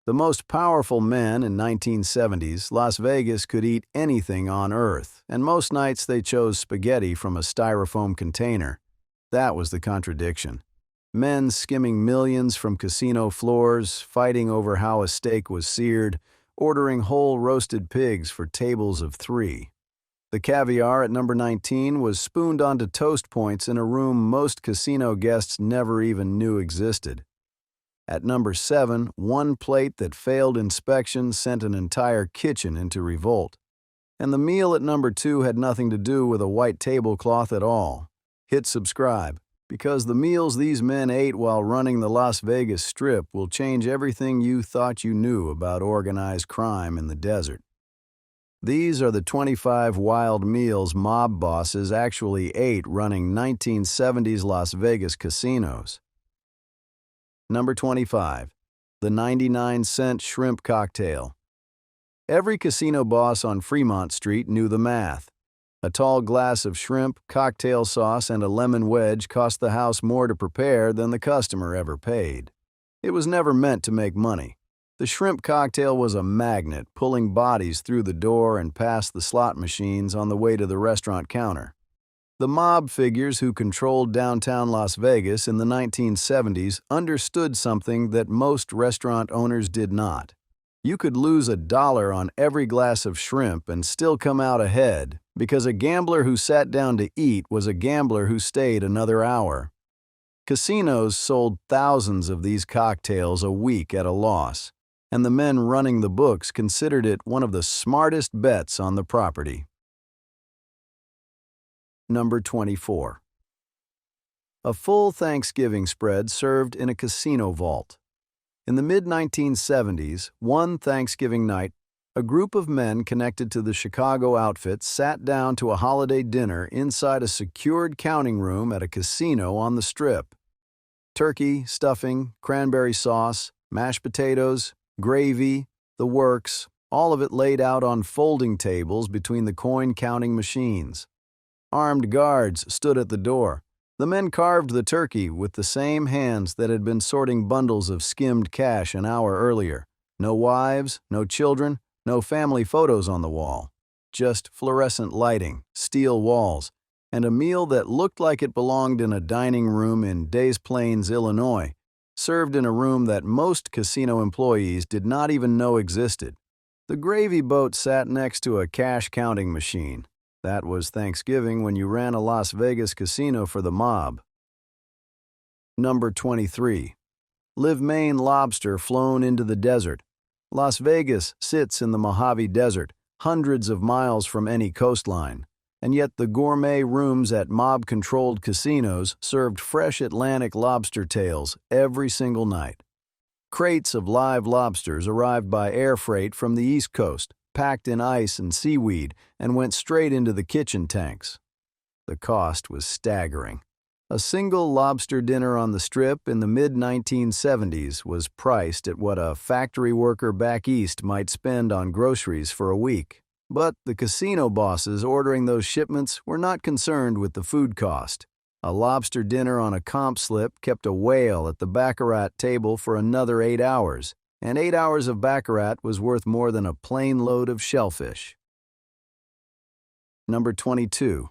The most powerful men in 1970s, Las Vegas could eat anything on earth, and most nights they chose spaghetti from a styrofoam container. That was the contradiction. Men skimming millions from casino floors, fighting over how a steak was seared, ordering whole roasted pigs for tables of 3. The caviar at number 19 was spooned onto toast points in a room most casino guests never even knew existed. At number 7, one plate that failed inspection sent an entire kitchen into revolt. And the meal at number 2 had nothing to do with a white tablecloth at all. Hit subscribe, because the meals these men ate while running the Las Vegas Strip will change everything you thought you knew about organized crime in the desert. These are the 25 wild meals mob bosses actually ate running 1970s Las Vegas casinos. Number 25. The 99-cent shrimp cocktail. Every casino boss on Fremont Street knew the math. A tall glass of shrimp, cocktail sauce, and a lemon wedge cost the house more to prepare than the customer ever paid. It was never meant to make money. The shrimp cocktail was a magnet, pulling bodies through the door and past the slot machines on the way to the restaurant counter. The mob figures who controlled downtown Las Vegas in the 1970s understood something that most restaurant owners did not. You could lose $1 on every glass of shrimp and still come out ahead, because a gambler who sat down to eat was a gambler who stayed another hour. Casinos sold thousands of these cocktails a week at a loss, and the men running the books considered it one of the smartest bets on the property. Number 24. A full Thanksgiving spread served in a casino vault. In the mid-1970s, one Thanksgiving night, a group of men connected to the Chicago outfit sat down to a holiday dinner inside a secured counting room at a casino on the Strip. Turkey, stuffing, cranberry sauce, mashed potatoes, gravy, the works, all of it laid out on folding tables between the coin-counting machines. Armed guards stood at the door. The men carved the turkey with the same hands that had been sorting bundles of skimmed cash an hour earlier. No wives, no children, no family photos on the wall. Just fluorescent lighting, steel walls, and a meal that looked like it belonged in a dining room in Des Plaines, Illinois, served in a room that most casino employees did not even know existed. The gravy boat sat next to a cash counting machine. That was Thanksgiving when you ran a Las Vegas casino for the mob. Number 23. Live Maine lobster flown into the desert. Las Vegas sits in the Mojave Desert, hundreds of miles from any coastline, and yet the gourmet rooms at mob-controlled casinos served fresh Atlantic lobster tails every single night. Crates of live lobsters arrived by air freight from the East Coast, packed in ice and seaweed, and went straight into the kitchen tanks. The cost was staggering. A single lobster dinner on the Strip in the mid-1970s was priced at what a factory worker back east might spend on groceries for a week. But the casino bosses ordering those shipments were not concerned with the food cost. A lobster dinner on a comp slip kept a whale at the baccarat table for another 8 hours, and 8 hours of baccarat was worth more than a plane load of shellfish. Number 22.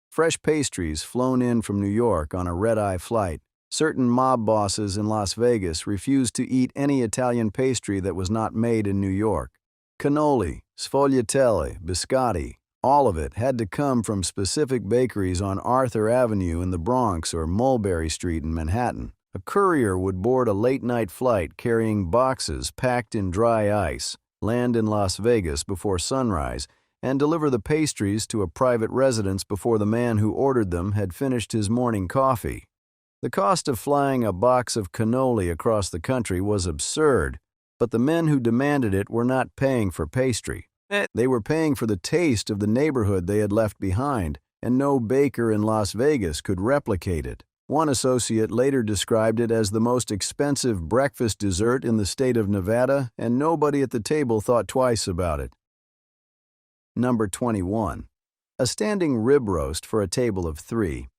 Fresh pastries flown in from New York on a red-eye flight. Certain mob bosses in Las Vegas refused to eat any Italian pastry that was not made in New York. Cannoli, sfogliatelle, biscotti, all of it had to come from specific bakeries on Arthur Avenue in the Bronx or Mulberry Street in Manhattan. A courier would board a late-night flight carrying boxes packed in dry ice, land in Las Vegas before sunrise, and deliver the pastries to a private residence before the man who ordered them had finished his morning coffee. The cost of flying a box of cannoli across the country was absurd, but the men who demanded it were not paying for pastry. They were paying for the taste of the neighborhood they had left behind, and no baker in Las Vegas could replicate it. One associate later described it as the most expensive breakfast dessert in the state of Nevada, and nobody at the table thought twice about it. Number 21. A standing rib roast for a table of 3.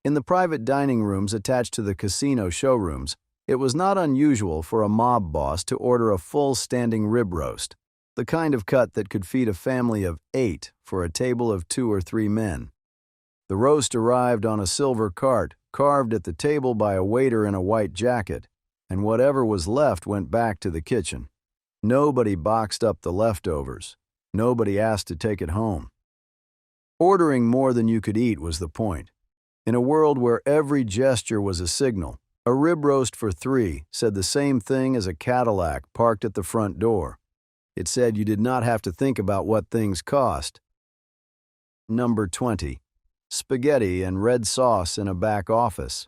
In the private dining rooms attached to the casino showrooms, It was not unusual for a mob boss to order a full standing rib roast, the kind of cut that could feed a family of 8 for a table of 2 or 3 men. The roast arrived on a silver cart, carved at the table by a waiter in a white jacket, and whatever was left went back to the kitchen. Nobody boxed up the leftovers. Nobody asked to take it home. Ordering more than you could eat was the point. In a world where every gesture was a signal, a rib roast for 3 said the same thing as a Cadillac parked at the front door. It said you did not have to think about what things cost. Number 20. Spaghetti and red sauce in a back office.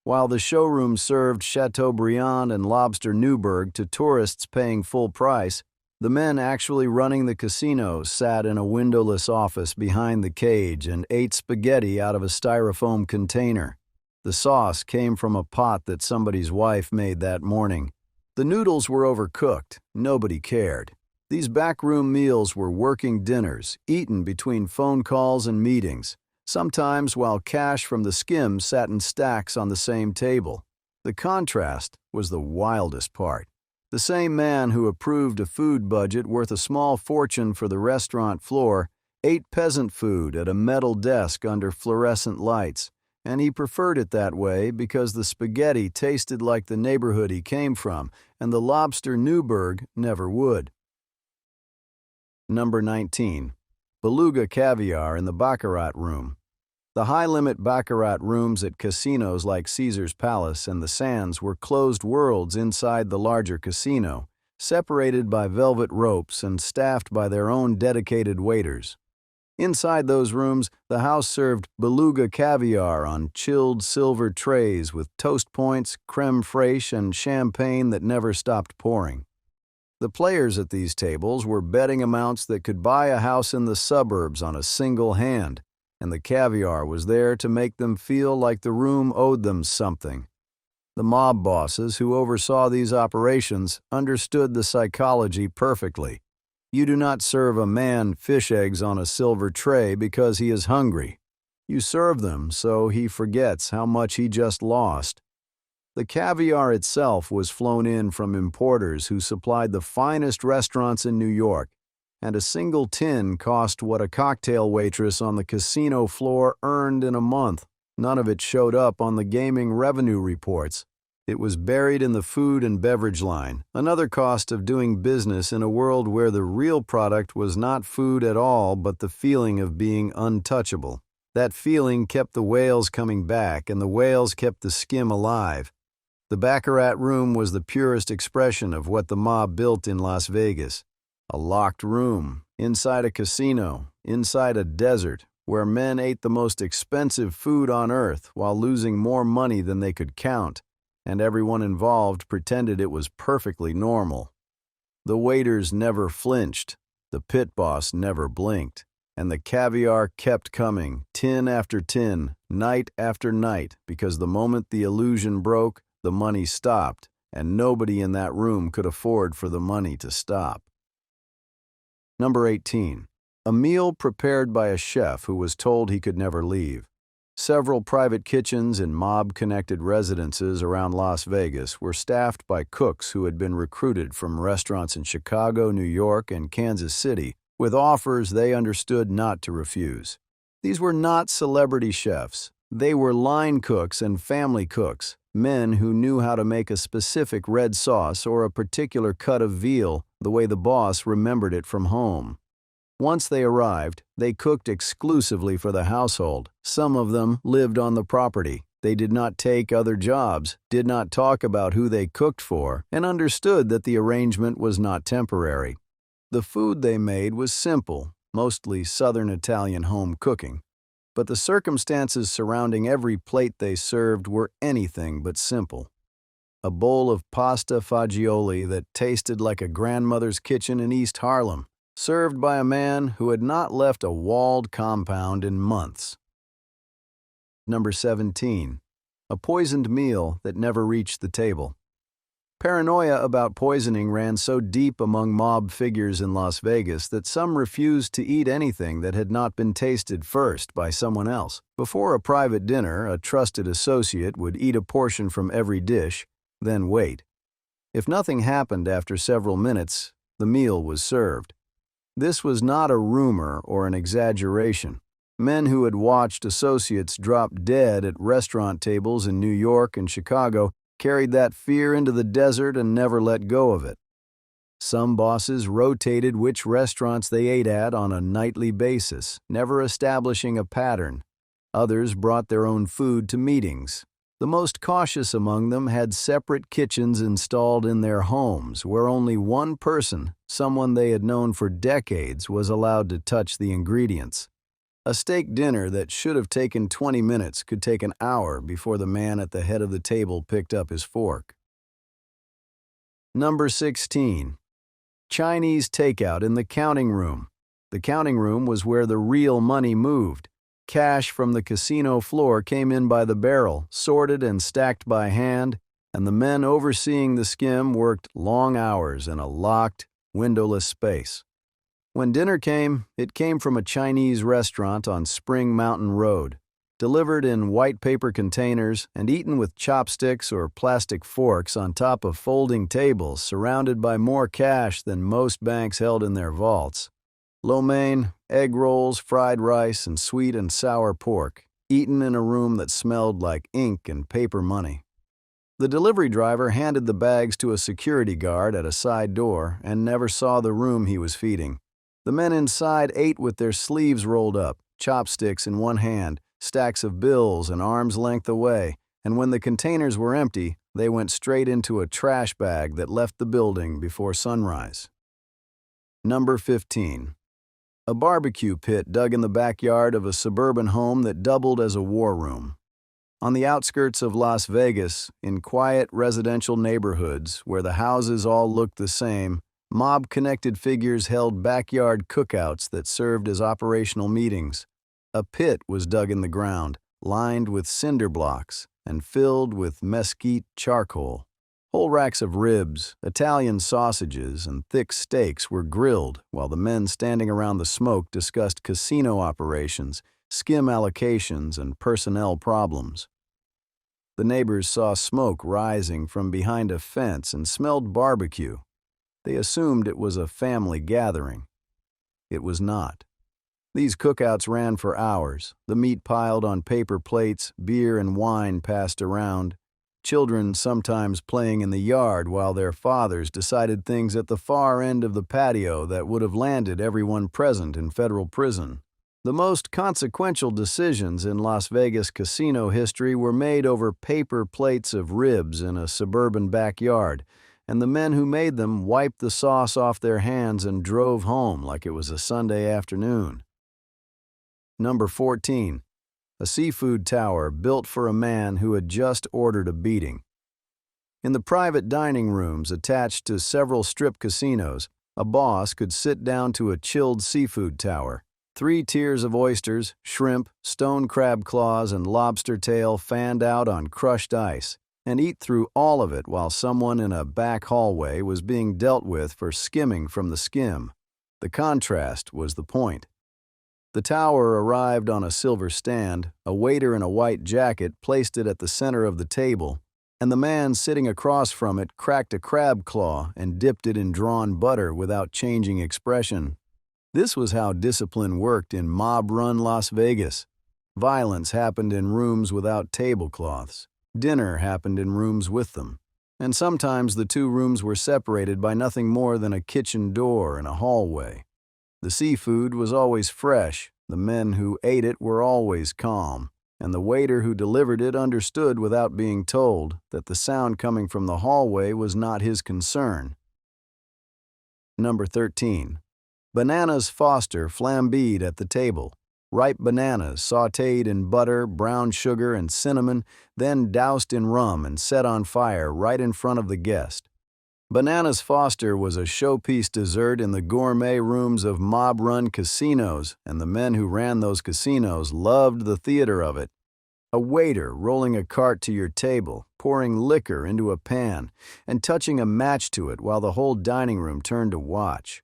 While the showroom served Chateaubriand and lobster Newburg to tourists paying full price, the men actually running the casinos sat in a windowless office behind the cage and ate spaghetti out of a styrofoam container. The sauce came from a pot that somebody's wife made that morning. The noodles were overcooked. Nobody cared. These backroom meals were working dinners, eaten between phone calls and meetings, sometimes while cash from the skims sat in stacks on the same table. The contrast was the wildest part. The same man who approved a food budget worth a small fortune for the restaurant floor ate peasant food at a metal desk under fluorescent lights, and he preferred it that way because the spaghetti tasted like the neighborhood he came from, and the lobster Newburg never would. Number 19. Beluga caviar in the Baccarat room. The high-limit Baccarat rooms at casinos like Caesar's Palace and the Sands were closed worlds inside the larger casino, separated by velvet ropes and staffed by their own dedicated waiters. Inside those rooms, the house served beluga caviar on chilled silver trays with toast points, creme fraiche, and champagne that never stopped pouring. The players at these tables were betting amounts that could buy a house in the suburbs on a single hand, and the caviar was there to make them feel like the room owed them something. The mob bosses who oversaw these operations understood the psychology perfectly. You do not serve a man fish eggs on a silver tray because he is hungry. You serve them so he forgets how much he just lost. The caviar itself was flown in from importers who supplied the finest restaurants in New York, and a single tin cost what a cocktail waitress on the casino floor earned in a month. None of it showed up on the gaming revenue reports. It was buried in the food and beverage line, another cost of doing business in a world where the real product was not food at all but the feeling of being untouchable. That feeling kept the whales coming back, and the whales kept the skim alive. The Baccarat room was the purest expression of what the mob built in Las Vegas. A locked room, inside a casino, inside a desert, where men ate the most expensive food on earth while losing more money than they could count, and everyone involved pretended it was perfectly normal. The waiters never flinched, the pit boss never blinked, and the caviar kept coming, tin after tin, night after night, because the moment the illusion broke, the money stopped, and nobody in that room could afford for the money to stop. Number 18. A meal prepared by a chef who was told he could never leave. Several private kitchens in mob-connected residences around Las Vegas were staffed by cooks who had been recruited from restaurants in Chicago, New York, and Kansas City with offers they understood not to refuse. These were not celebrity chefs. They were line cooks and family cooks, men who knew how to make a specific red sauce or a particular cut of veal the way the boss remembered it from home. Once they arrived, they cooked exclusively for the household. Some of them lived on the property. They did not take other jobs, did not talk about who they cooked for, and understood that the arrangement was not temporary. The food they made was simple, mostly Southern Italian home cooking, but the circumstances surrounding every plate they served were anything but simple. A bowl of pasta fagioli that tasted like a grandmother's kitchen in East Harlem, served by a man who had not left a walled compound in months. Number 17. A poisoned meal that never reached the table. Paranoia about poisoning ran so deep among mob figures in Las Vegas that some refused to eat anything that had not been tasted first by someone else. Before a private dinner, a trusted associate would eat a portion from every dish, then wait. If nothing happened after several minutes, the meal was served. This was not a rumor or an exaggeration. Men who had watched associates drop dead at restaurant tables in New York and Chicago carried that fear into the desert and never let go of it. Some bosses rotated which restaurants they ate at on a nightly basis, never establishing a pattern. Others brought their own food to meetings. The most cautious among them had separate kitchens installed in their homes where only one person, someone they had known for decades, was allowed to touch the ingredients. A steak dinner that should have taken 20 minutes could take an hour before the man at the head of the table picked up his fork. Number 16. Chinese takeout in the counting room. The counting room was where the real money moved. Cash from the casino floor came in by the barrel, sorted and stacked by hand, and the men overseeing the skim worked long hours in a locked, windowless space. When dinner came, it came from a Chinese restaurant on Spring Mountain Road, delivered in white paper containers and eaten with chopsticks or plastic forks on top of folding tables surrounded by more cash than most banks held in their vaults. Lo mein, egg rolls, fried rice, and sweet and sour pork, eaten in a room that smelled like ink and paper money. The delivery driver handed the bags to a security guard at a side door and never saw the room he was feeding. The men inside ate with their sleeves rolled up, chopsticks in one hand, stacks of bills an arm's length away, and when the containers were empty, they went straight into a trash bag that left the building before sunrise. Number 15. A barbecue pit dug in the backyard of a suburban home that doubled as a war room. On the outskirts of Las Vegas, in quiet residential neighborhoods where the houses all looked the same, mob-connected figures held backyard cookouts that served as operational meetings. A pit was dug in the ground, lined with cinder blocks, and filled with mesquite charcoal. Whole racks of ribs, Italian sausages, and thick steaks were grilled while the men standing around the smoke discussed casino operations, skim allocations, and personnel problems. The neighbors saw smoke rising from behind a fence and smelled barbecue. They assumed it was a family gathering. It was not. These cookouts ran for hours, the meat piled on paper plates, beer and wine passed around, children sometimes playing in the yard while their fathers decided things at the far end of the patio that would have landed everyone present in federal prison. The most consequential decisions in Las Vegas casino history were made over paper plates of ribs in a suburban backyard, and the men who made them wiped the sauce off their hands and drove home like it was a Sunday afternoon. Number 14. A seafood tower built for a man who had just ordered a beating. In the private dining rooms attached to several strip casinos, a boss could sit down to a chilled seafood tower. 3 tiers of oysters, shrimp, stone crab claws, and lobster tail fanned out on crushed ice, and eat through all of it while someone in a back hallway was being dealt with for skimming from the skim. The contrast was the point. The tower arrived on a silver stand, a waiter in a white jacket placed it at the center of the table, and the man sitting across from it cracked a crab claw and dipped it in drawn butter without changing expression. This was how discipline worked in mob-run Las Vegas. Violence happened in rooms without tablecloths. Dinner happened in rooms with them. And sometimes the 2 rooms were separated by nothing more than a kitchen door and a hallway. The seafood was always fresh, the men who ate it were always calm, and the waiter who delivered it understood without being told that the sound coming from the hallway was not his concern. Number 13. Bananas Foster flambéed at the table. Ripe bananas sautéed in butter, brown sugar, and cinnamon, then doused in rum and set on fire right in front of the guest. Bananas Foster was a showpiece dessert in the gourmet rooms of mob-run casinos, and the men who ran those casinos loved the theater of it. A waiter rolling a cart to your table, pouring liquor into a pan, and touching a match to it while the whole dining room turned to watch.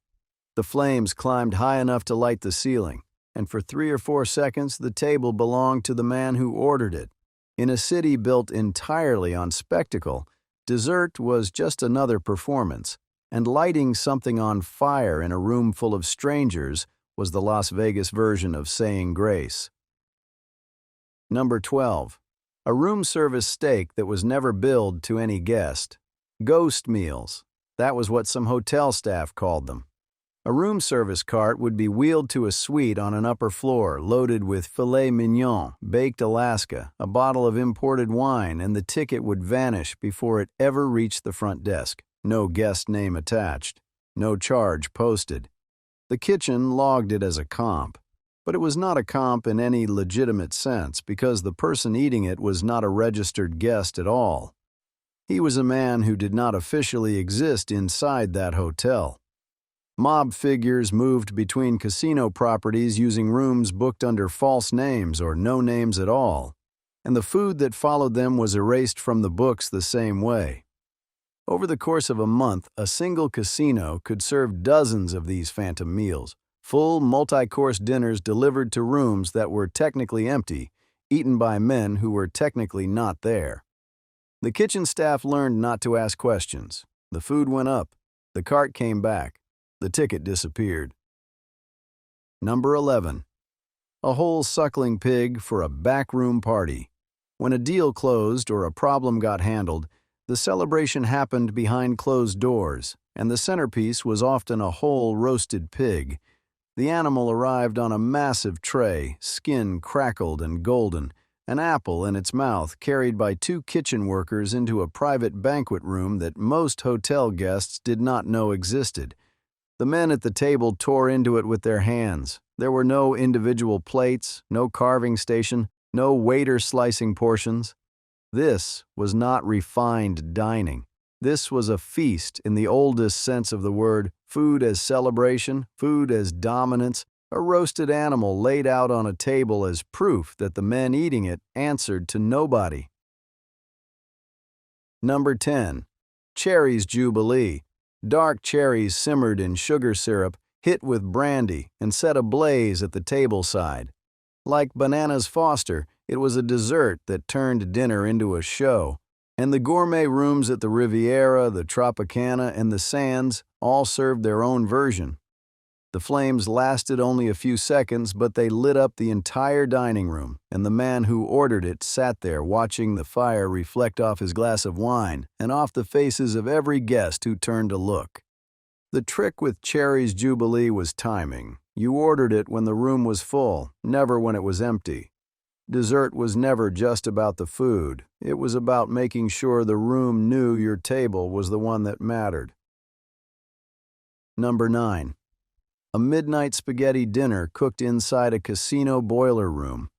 The flames climbed high enough to light the ceiling, and for 3 or 4 seconds the table belonged to the man who ordered it. In a city built entirely on spectacle, Dessert was just another performance, and lighting something on fire in a room full of strangers was the Las Vegas version of saying grace. Number 12. A room service steak that was never billed to any guest. Ghost meals. That was what some hotel staff called them. A room service cart would be wheeled to a suite on an upper floor loaded with filet mignon, baked Alaska, a bottle of imported wine, and the ticket would vanish before it ever reached the front desk. No guest name attached. No charge posted. The kitchen logged it as a comp, but it was not a comp in any legitimate sense because the person eating it was not a registered guest at all. He was a man who did not officially exist inside that hotel. Mob figures moved between casino properties using rooms booked under false names or no names at all, and the food that followed them was erased from the books the same way. Over the course of a month, a single casino could serve dozens of these phantom meals, full multi-course dinners delivered to rooms that were technically empty, eaten by men who were technically not there. The kitchen staff learned not to ask questions. The food went up. The cart came back. The ticket disappeared. Number 11. A whole suckling pig for a backroom party. When a deal closed or a problem got handled, the celebration happened behind closed doors, and the centerpiece was often a whole roasted pig. The animal arrived on a massive tray, skin crackled and golden, an apple in its mouth carried by two kitchen workers into a private banquet room that most hotel guests did not know existed. The men at the table tore into it with their hands. There were no individual plates, no carving station, no waiter slicing portions. This was not refined dining. This was a feast in the oldest sense of the word, food as celebration, food as dominance, a roasted animal laid out on a table as proof that the men eating it answered to nobody. Number 10. Cherries Jubilee. Dark cherries simmered in sugar syrup, hit with brandy, and set ablaze at the table side. Like Bananas Foster, it was a dessert that turned dinner into a show, and the gourmet rooms at the Riviera, the Tropicana, and the Sands all served their own version. The flames lasted only a few seconds, but they lit up the entire dining room, and the man who ordered it sat there watching the fire reflect off his glass of wine and off the faces of every guest who turned to look. The trick with Cherries Jubilee was timing. You ordered it when the room was full, never when it was empty. Dessert was never just about the food. It was about making sure the room knew your table was the one that mattered. Number 9. A midnight spaghetti dinner cooked inside a casino boiler room.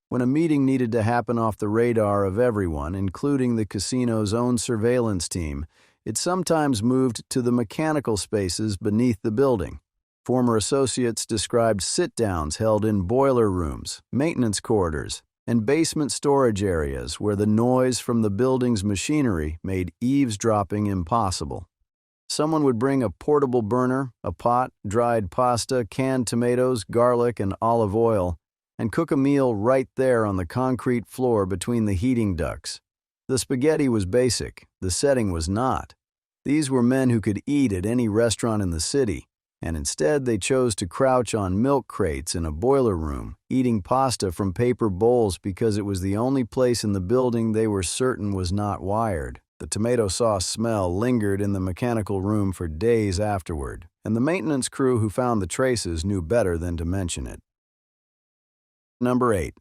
When a meeting needed to happen off the radar of everyone, including the casino's own surveillance team, it sometimes moved to the mechanical spaces beneath the building. Former associates described sit-downs held in boiler rooms, maintenance corridors, and basement storage areas where the noise from the building's machinery made eavesdropping impossible. Someone would bring a portable burner, a pot, dried pasta, canned tomatoes, garlic, and olive oil, and cook a meal right there on the concrete floor between the heating ducts. The spaghetti was basic, the setting was not. These were men who could eat at any restaurant in the city, and instead they chose to crouch on milk crates in a boiler room, eating pasta from paper bowls because it was the only place in the building they were certain was not wired. The tomato sauce smell lingered in the mechanical room for days afterward, and the maintenance crew who found the traces knew better than to mention it. Number 8.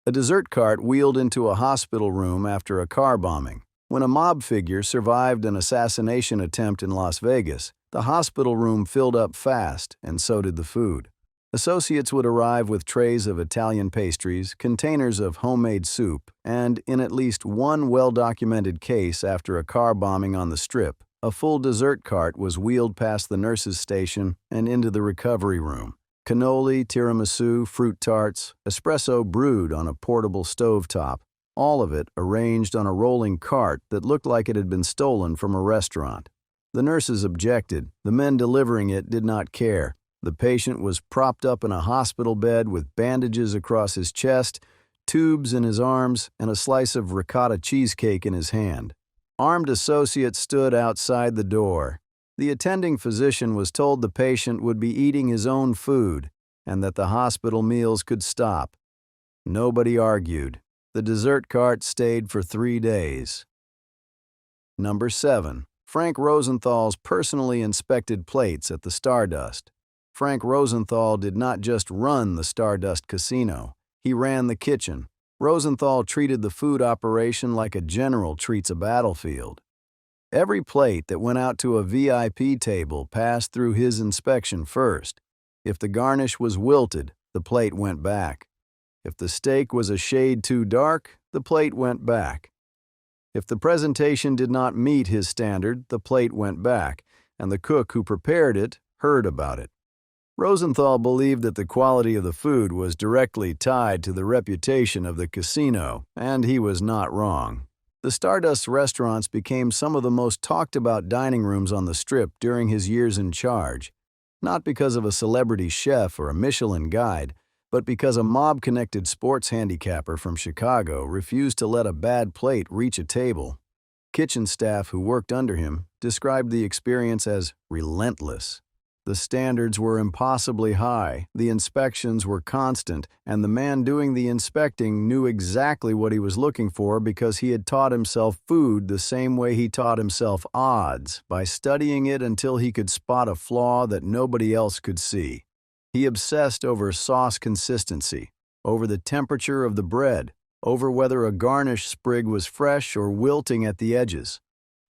A dessert cart wheeled into a hospital room after a car bombing. When a mob figure survived an assassination attempt in Las Vegas, the hospital room filled up fast, and so did the food. Associates would arrive with trays of Italian pastries, containers of homemade soup, and, in at least one well-documented case after a car bombing on the Strip, a full dessert cart was wheeled past the nurse's station and into the recovery room. Cannoli, tiramisu, fruit tarts, espresso brewed on a portable stovetop, all of it arranged on a rolling cart that looked like it had been stolen from a restaurant. The nurses objected. The men delivering it did not care. The patient was propped up in a hospital bed with bandages across his chest, tubes in his arms, and a slice of ricotta cheesecake in his hand. Armed associates stood outside the door. The attending physician was told the patient would be eating his own food and that the hospital meals could stop. Nobody argued. The dessert cart stayed for 3 days. Number 7. Frank Rosenthal's personally inspected plates at the Stardust. Frank Rosenthal did not just run the Stardust Casino. He ran the kitchen. Rosenthal treated the food operation like a general treats a battlefield. Every plate that went out to a VIP table passed through his inspection first. If the garnish was wilted, the plate went back. If the steak was a shade too dark, the plate went back. If the presentation did not meet his standard, the plate went back, and the cook who prepared it heard about it. Rosenthal believed that the quality of the food was directly tied to the reputation of the casino, and he was not wrong. The Stardust restaurants became some of the most talked-about dining rooms on the Strip during his years in charge, not because of a celebrity chef or a Michelin guide, but because a mob-connected sports handicapper from Chicago refused to let a bad plate reach a table. Kitchen staff who worked under him described the experience as relentless. The standards were impossibly high, the inspections were constant, and the man doing the inspecting knew exactly what he was looking for because he had taught himself food the same way he taught himself odds, by studying it until he could spot a flaw that nobody else could see. He obsessed over sauce consistency, over the temperature of the bread, over whether a garnish sprig was fresh or wilting at the edges.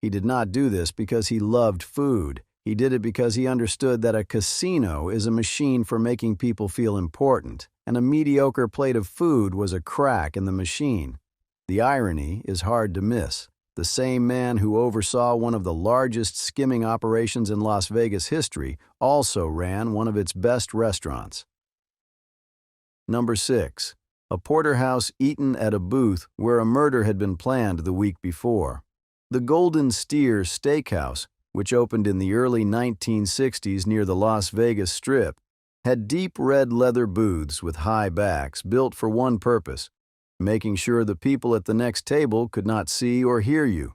He did not do this because he loved food. He did it because he understood that a casino is a machine for making people feel important, and a mediocre plate of food was a crack in the machine. The irony is hard to miss. The same man who oversaw one of the largest skimming operations in Las Vegas history also ran one of its best restaurants. Number 6. A porterhouse eaten at a booth where a murder had been planned the week before. The Golden Steer Steakhouse, which opened in the early 1960s near the Las Vegas Strip, had deep red leather booths with high backs built for one purpose: making sure the people at the next table could not see or hear you.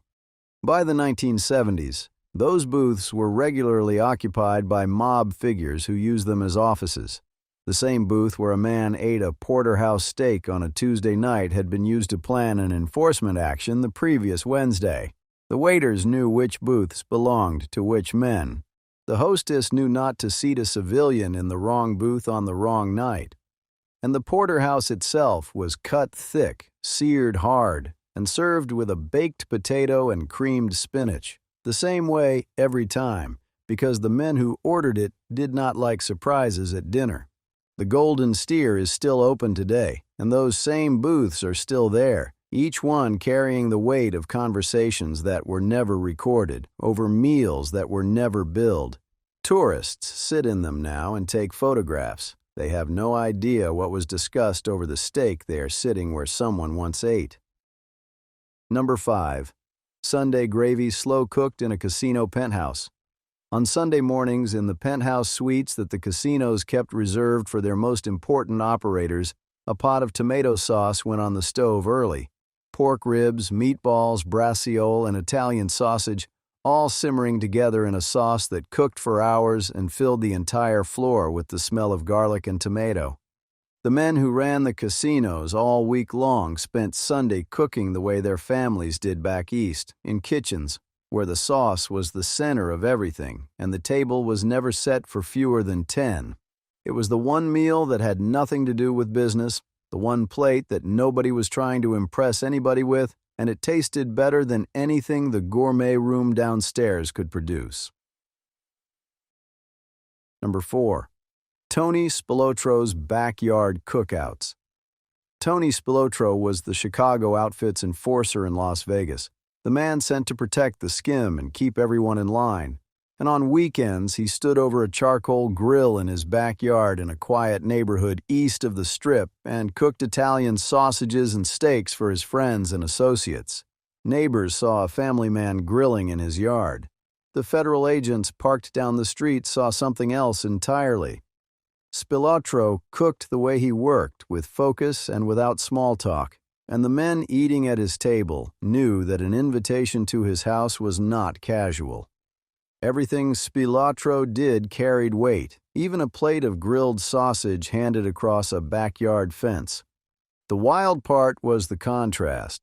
By the 1970s, those booths were regularly occupied by mob figures who used them as offices. The same booth where a man ate a porterhouse steak on a Tuesday night had been used to plan an enforcement action the previous Wednesday. The waiters knew which booths belonged to which men. The hostess knew not to seat a civilian in the wrong booth on the wrong night. And the porterhouse itself was cut thick, seared hard, and served with a baked potato and creamed spinach, the same way every time, because the men who ordered it did not like surprises at dinner. The Golden Steer is still open today, and those same booths are still there, each one carrying the weight of conversations that were never recorded, over meals that were never billed. Tourists sit in them now and take photographs. They have no idea what was discussed over the steak they are sitting where someone once ate. Number 5. Sunday gravy slow-cooked in a casino penthouse. On Sunday mornings, in the penthouse suites that the casinos kept reserved for their most important operators, a pot of tomato sauce went on the stove early. Pork ribs, meatballs, braciole, and Italian sausage, all simmering together in a sauce that cooked for hours and filled the entire floor with the smell of garlic and tomato. The men who ran the casinos all week long spent Sunday cooking the way their families did back east, in kitchens, where the sauce was the center of everything, and the table was never set for fewer than 10. It was the one meal that had nothing to do with business, the one plate that nobody was trying to impress anybody with, and it tasted better than anything the gourmet room downstairs could produce. Number 4. Tony Spilotro's Backyard Cookouts. Tony Spilotro was the Chicago outfit's enforcer in Las Vegas, the man sent to protect the skim and keep everyone in line. And on weekends, he stood over a charcoal grill in his backyard in a quiet neighborhood east of the Strip and cooked Italian sausages and steaks for his friends and associates. Neighbors saw a family man grilling in his yard. The federal agents parked down the street saw something else entirely. Spilotro cooked the way he worked, with focus and without small talk. and the men eating at his table knew that an invitation to his house was not casual. Everything Spilatro did carried weight, even a plate of grilled sausage handed across a backyard fence. The wild part was the contrast.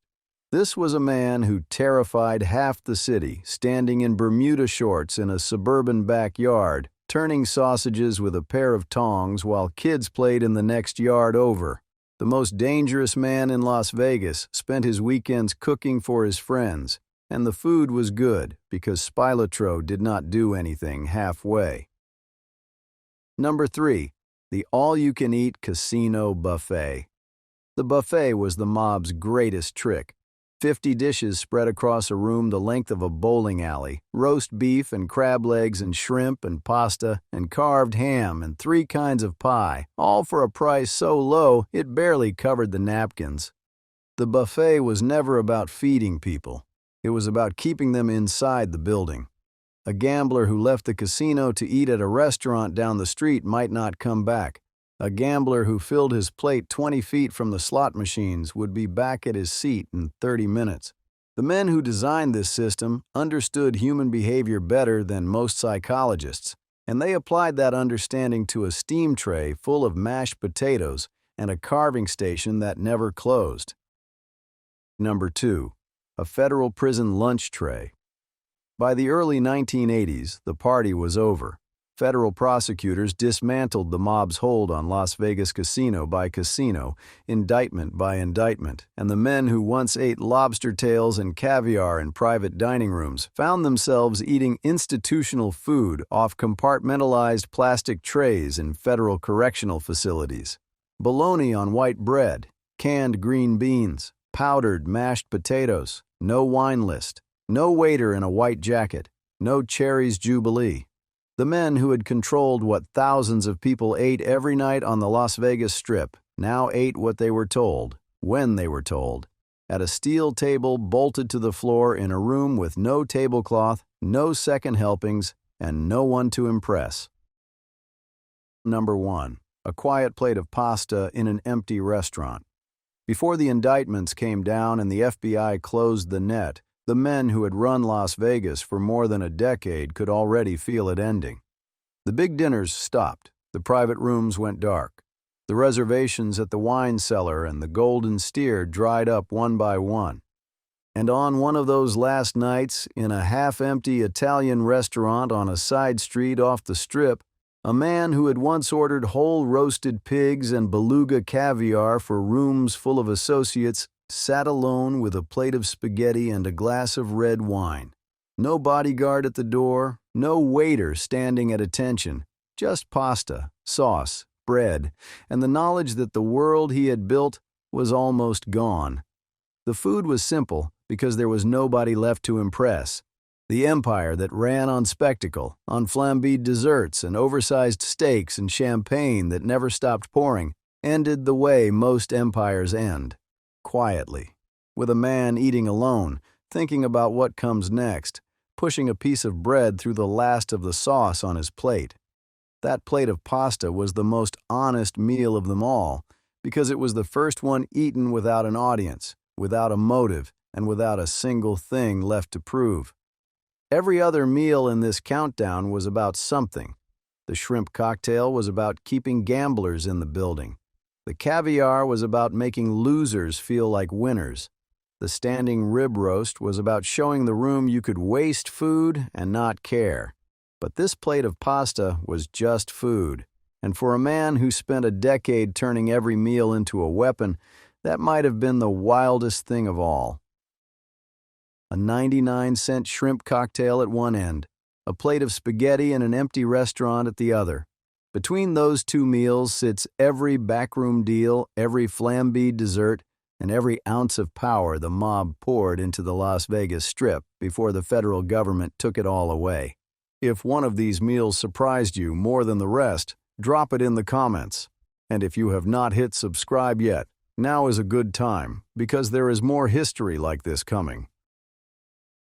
This was a man who terrified half the city, standing in Bermuda shorts in a suburban backyard, turning sausages with a pair of tongs while kids played in the next yard over. The most dangerous man in Las Vegas spent his weekends cooking for his friends, and the food was good because Spilatro did not do anything halfway. Number 3. The all-you-can-eat casino buffet. The buffet was the mob's greatest trick. 50 dishes spread across a room the length of a bowling alley, roast beef and crab legs and shrimp and pasta and carved ham and 3 kinds of pie, all for a price so low it barely covered the napkins. The buffet was never about feeding people. It was about keeping them inside the building. A gambler who left the casino to eat at a restaurant down the street might not come back. A gambler who filled his plate 20 feet from the slot machines would be back at his seat in 30 minutes. The men who designed this system understood human behavior better than most psychologists, and they applied that understanding to a steam tray full of mashed potatoes and a carving station that never closed. Number 2. A federal prison lunch tray. By the early 1980s, the party was over. Federal prosecutors dismantled the mob's hold on Las Vegas casino by casino, indictment by indictment, and the men who once ate lobster tails and caviar in private dining rooms found themselves eating institutional food off compartmentalized plastic trays in federal correctional facilities. Bologna on white bread, canned green beans, powdered mashed potatoes, no wine list, no waiter in a white jacket, no cherries jubilee. The men who had controlled what thousands of people ate every night on the Las Vegas Strip now ate what they were told, when they were told, at a steel table bolted to the floor in a room with no tablecloth, no second helpings, and no one to impress. Number 1. A quiet plate of pasta in an empty restaurant. Before the indictments came down and the FBI closed the net, the men who had run Las Vegas for more than a decade could already feel it ending. The big dinners stopped. The private rooms went dark. The reservations at the wine cellar and the Golden Steer dried up one by one. And on one of those last nights, in a half-empty Italian restaurant on a side street off the Strip, a man who had once ordered whole roasted pigs and beluga caviar for rooms full of associates sat alone with a plate of spaghetti and a glass of red wine. No bodyguard at the door, no waiter standing at attention, just pasta, sauce, bread, and the knowledge that the world he had built was almost gone. The food was simple because there was nobody left to impress. The empire that ran on spectacle, on flambéed desserts and oversized steaks and champagne that never stopped pouring, ended the way most empires end. Quietly, with a man eating alone, thinking about what comes next, pushing a piece of bread through the last of the sauce on his plate. That plate of pasta was the most honest meal of them all, because it was the first one eaten without an audience, without a motive, and without a single thing left to prove. Every other meal in this countdown was about something. The shrimp cocktail was about keeping gamblers in the building. The caviar was about making losers feel like winners. The standing rib roast was about showing the room you could waste food and not care. But this plate of pasta was just food, and for a man who spent a decade turning every meal into a weapon, that might have been the wildest thing of all. A 99-cent shrimp cocktail at one end, a plate of spaghetti in an empty restaurant at the other. Between those two meals sits every backroom deal, every flambéed dessert, and every ounce of power the mob poured into the Las Vegas Strip before the federal government took it all away. If one of these meals surprised you more than the rest, drop it in the comments. And if you have not hit subscribe yet, now is a good time, because there is more history like this coming.